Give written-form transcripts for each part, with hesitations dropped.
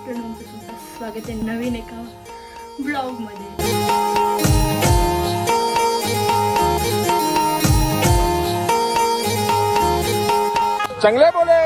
आफ्टरनूनचं सुद्धा स्वागत आहे नवीन एका ब्लॉगमध्ये. चांगले बोले.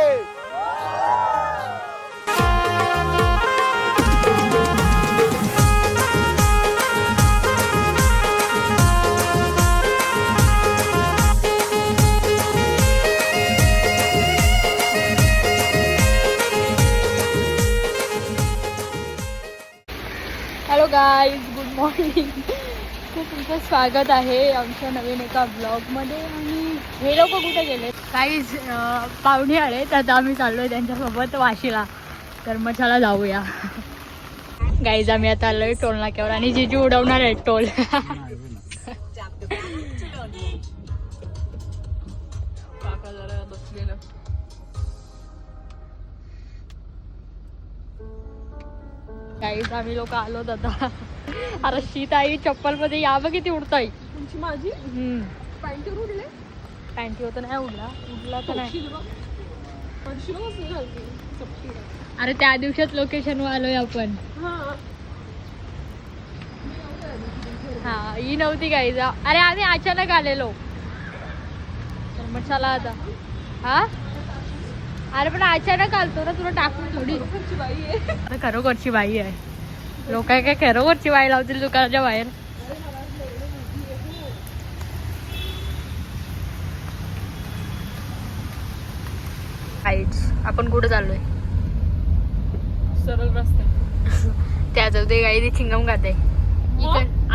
Hello guys, good morning. तर तुमचं स्वागत आहे आमच्या नवीन एका ब्लॉगमध्ये. आणि हे लोक कुठे गेले? गाईज पाहुणे आले तर आता आम्ही चाललो आहे त्यांच्यासोबत वाशीला. तर मग चला जाऊया. गाईज आम्ही आता आलो आहे टोल नाक्यावर आणि जिजू उडवणार आहे टोल. गाईज आम्ही लोक आलोत आता. अरे शीत आई चप्पल मध्ये या बघ किती उडताय. तुमची माझी पॅन्टीवर उडले. पॅन्टी होतं नाही उडला तर नाही. अरे त्या दिवसात लोकेशनवर आलोय आपण. हा ही नव्हती गाईज. अरे आम्ही अचानक आलेलो. तर मग चला आता. हा अरे पण अचानक आलतो ना, तुला टाकून थोडी. खरोखरची बाई आहे. लोक काय खरोखरची बाई लावतील दुकानाच्या बाहेर. आपण कुठे चाललोय? सरळ रस्ता. त्या जाऊ दे गाई, ती चिंगम खाते.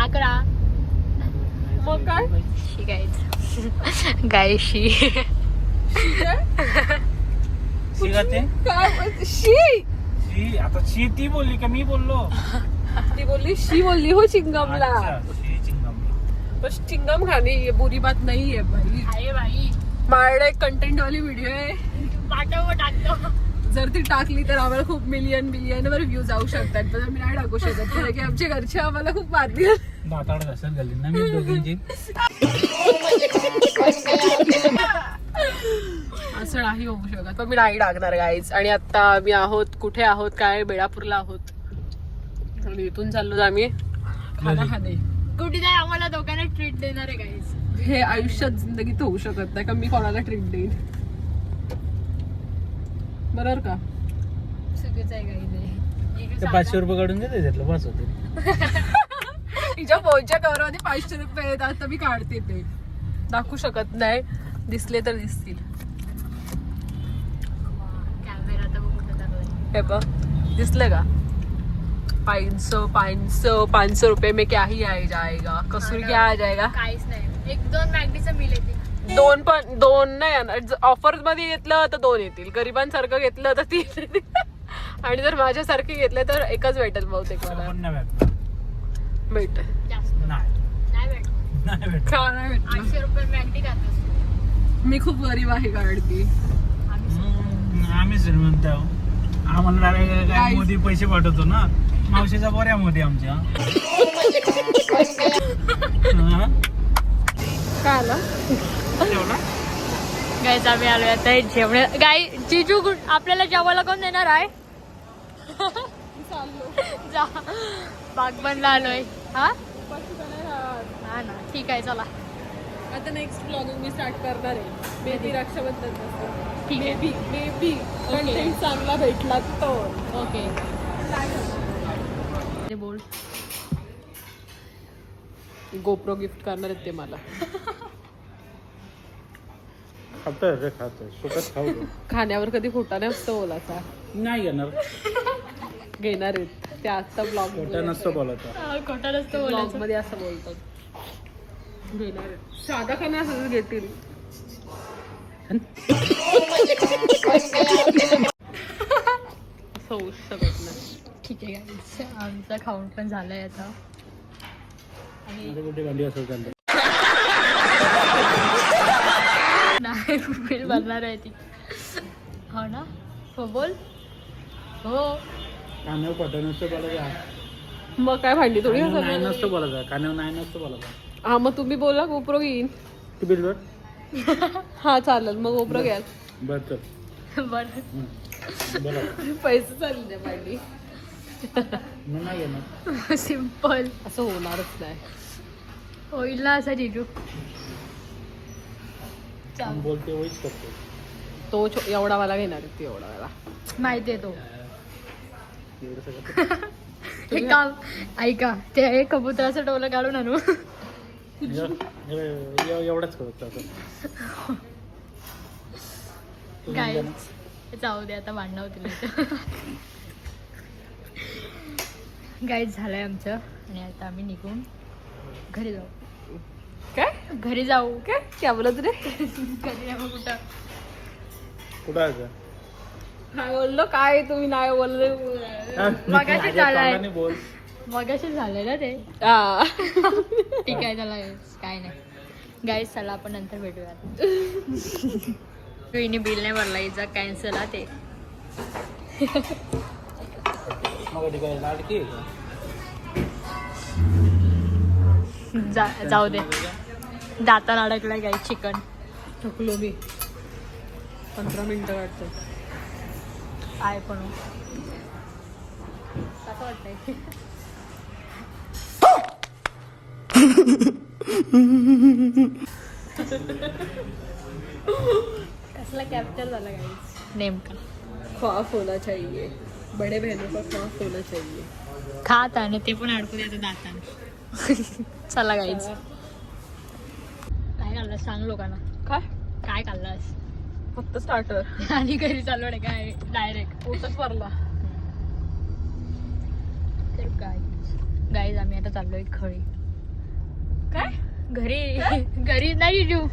आकडा मग काय शी गाईच. गायशी आता शी ती बोलली का मी बोललो? ती बोलली शी बोलली हो चिंगमला. अच्छा, शी चिंगम. बस चिंगम खाने ये बुरी बात नहीं है भाई. आहे बाई. माझ्याकडे एक कंटेंट वाली व्हिडिओ आहे. पाठव टाकतो. जर ती टाकली तर आम्हाला खूप मिलियन वर व्ह्यू जाऊ शकतात. पण मी नाही टाकू शकत कारण की आमचे घरचे आम्हाला खूप मारतील. दाताड घासल घालीन ना मी दोघींची. असं नाही होऊ शकत. पण मी नाही टाकणार गाईज. आणि आता आम्ही आहोत कुठे आहोत? काय बेळापूरला आहोत. आणि इथून चाललो आम्ही खाने. कुठे जाय आम्हाला दोघांना ट्रीट देणार आहे गाईज. हे आयुष्यात जिंदगीत होऊ शकत नाही का मी कोणाला ट्रीट देईन. बरोबर का? चुकीचं आहे गाईज. 500 रुपये काढून घेते त्यातलं बस होते. तिच्या फोनच्या कव्हरमध्ये 500 रुपये येतात तर मी काढते. ते दाखवू शकत नाही. दिसले तर दिसतील. कॅमेरा तर कुठे चाललाय? हे बघ दिसलं का? 500 रुपये में क्या ही आ जाएगा. कसूर क्या आ जाएगा. काहीच नाही. 1-2 मॅगनीचं मिल येते. दोन नाही येणार. ऑफर मध्ये घेतलं तर 2 येतील. गरिबांसारखं घेतलं तर 3 येतील. आणि जर माझ्यासारखे घेतले तर एकच भेटेल बहुतेक मला. भेट नाही भेट. का नाही भेटत? 800 रुपये मॅगनी खातोस. मी खूप गरीब आहे कारण की आम्ही श्रीमंत आहो. आम्हाला काय मोदी पैसे पाठवतो ना. मावशीचा बऱ्या मोदी आमच्या. काय आलं गाईज आम्ही आलोय आता जेवण. गाई जिजू आपल्याला जेवायला कोण देणार आहे? जा बागबनला आलोय. हा ना ठीक आहे चला. आता नेक्स्ट ब्लॉगिंग मी स्टार्ट करणार आहे. बेबी रक्षाबंधन. ठीक आहे. बेबी कंटेंट चांगला भेटला तो. ओके बोल. गोप्रो गिफ्ट करणार आहेत ते मला. खातोय रे खातोय. सुकत खाऊ दे. खाण्यावर कधी खोटा नाही असतो बोलायचा. नाही घेणार. घेणार आहेत ते आता ब्लॉग खोटा नसतो बोलत. खोटा नसतं ब्लॉग बोलायचं. मध्ये असं बोलतात. घेणार आहेत. साधा खाना असं घेतील. असं होऊ शकत नाही. ठीक आहे गाईज आमचं खाऊन पण झालंय आता. आणि कुठे गांडी असेल त्यांना नाही बिल भरणार आहे ती. हो ना. हो बोल. हो कानावर पटन नसतं बोलायचं. मग काय भांडी थोडी नाही नसतं बोलायचं. कानावर नाही नसतं बोलायचं. हा मग तुम्ही बोला गोप्रो घेईन. ती बिल बर. हा चालेल मग गोप्रो घ्याल. बर चल. बरं बरं पैसे चालले भांडी. नाही येणार. सिम्पल असं होणारच नाही. होईल ना असं जिजू. आम्ही बोलते होईच करतो. तो एवढा वाला घेणार आहे, ती एवढा वाला. माहिती आहे तो. एवढं सगळं एक काम ऐका, ते कबुतराचं टोलं काढून आणू. एवढंच करत आता. काय जाऊ दे आता, भांडणं होतील. गाईज झालंय आमचं आणि आता आम्ही निघून घरी जाऊ. काय घरी जाऊ. काय बोलत रे? घरी जाऊ कुठं? कुठं आहे का? काय बोललो? काय तुम्ही नाही बोलले? मगाशी झालंय. बोल. मगाशी झालंय ना ते. हा. ठीक आहे, चला काय नाही. गाईज चला आपण नंतर भेटूयात. हिने बिल नाही भरला, हिचा कॅन्सल आहे ते. मग काय लाडकी जाऊ दे. दातान अडकलाय गाई चिकन. थकलो मी. 15 मिनिटं वाटतं. आहे पण कसं वाटतंय? कसला कॅप्चर झाला गाईज नेमका. ख्वाफ होना चाहिए, बड़े बहनों का ख्वाफ होना चाहिए. खात आणि ते पण अडकू द्यायचं दातान. चला गाईज. काय खाल्लं सांग लोकांना. काय खाल्लास? फक्त स्टार्टर. आणि घरी चालू नाही काय डायरेक्ट पोटच भरला. तर गाईज आम्ही आता चाललोय खळी. काय घरी नाही जीव.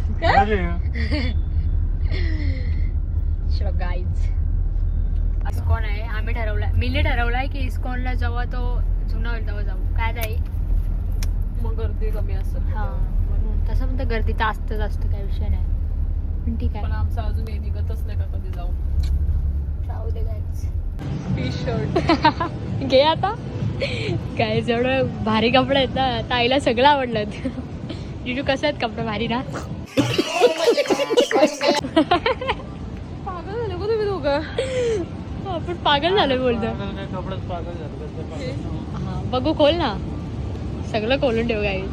गाईज इस्कॉन आहे. आम्ही ठरवलाय, मीने ठरवलाय की इस्कॉनला जेव्हा तो जुना होईल तेव्हा जाऊ. काय ताई? मग गर्दी कमी असेल. हा म्हणून तसं पण तर गर्दी तर असतं काय विषय नाही. पण ठीक पण आहे, आमचं अजून हे निघतच नाही का कधी जाऊ. जाऊ दे गाईज. टी शर्ट घे आता. काय एवढं भारी कपडे आहेत ना, ताईला सगळं आवडलं. जिजू कसं आहेत कपडे? भारी ना. पागल झाले का तुम्ही दोघं? आपण पागल झालोय बोलतो. कपडेच पागल झालं. हा बघू, खोल ना. सगळं खोलून ठेव गाईज.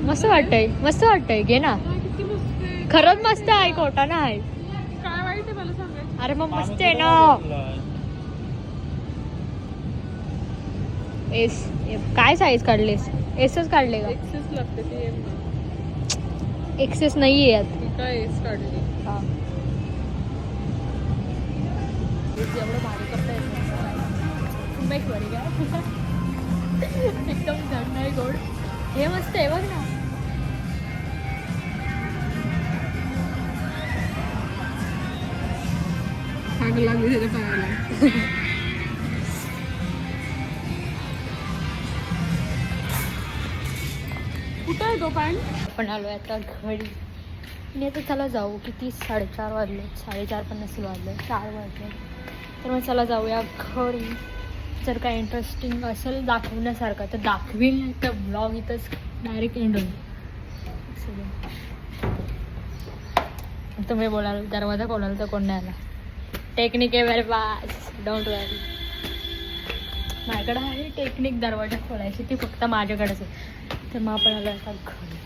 मस्त वाटतंय घे ना. किती मस्त आहे. खरंच मस्त आहे, खोटा ना आहे. काय वाईट आहे मला सांगायचं. अरे मग मस्त आहे ना. एस काय साईज काढलेस? एसच काढले का? एक्सेस लागते ती एम ना. एक्सेस नाही आहे यात. ती काय एस काढली. हा. एवढं भारी कपडे एकदम झड नाही गोड. हे मस्त आहे बघ ना. आग लागली त्याच्या पायाला. कुठं आहे तो पॅन्ट? आपण आलोय आता घरी आणि आता चला जाऊ. किती 4:30 वाजले, 4:30 पण नसेल वाजले, 4 वाजले. तर मग चला जाऊया घरी. जर काय इंटरेस्टिंग असेल दाखवण्यासारखं तर दाखवील, नाही तर ब्लॉग इथंच डायरेक्ट एंड होईल. तुम्ही बोलाल दरवाजा खोलाल तर कोण नाही आला. टेक्निक आहे वेरी फास्ट, डोंट वरी. माझ्याकडे आहे टेक्निक दरवाजा खोलायची, ती फक्त माझ्याकडेच आहे. तर मग आपण आलो आता घरी.